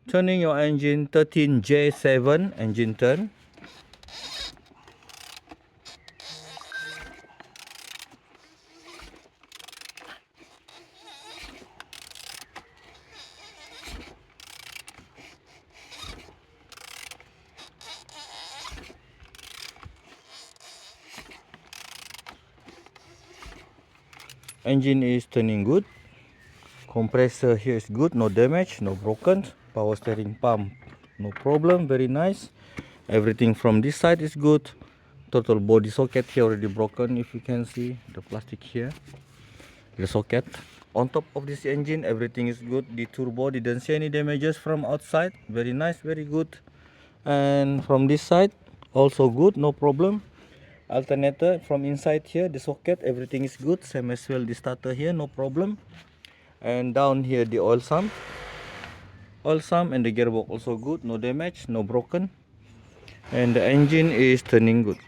Turning your engine 13J7 engine turn. Engine is turning good. Compressor here is good, no damage, no broken. Power steering pump, no problem, very nice. Everything from this side is good. Total body socket here already broken, if you can see the plastic here, the socket. On top of this engine, everything is good. The turbo didn't see any damages from outside, very nice, very good. And from this side also good, no problem. Alternator from inside here, the socket, everything is good. Same as well the starter here, no problem. And down here the oil sump and the gearbox also good, no damage, no broken. And the engine is turning good.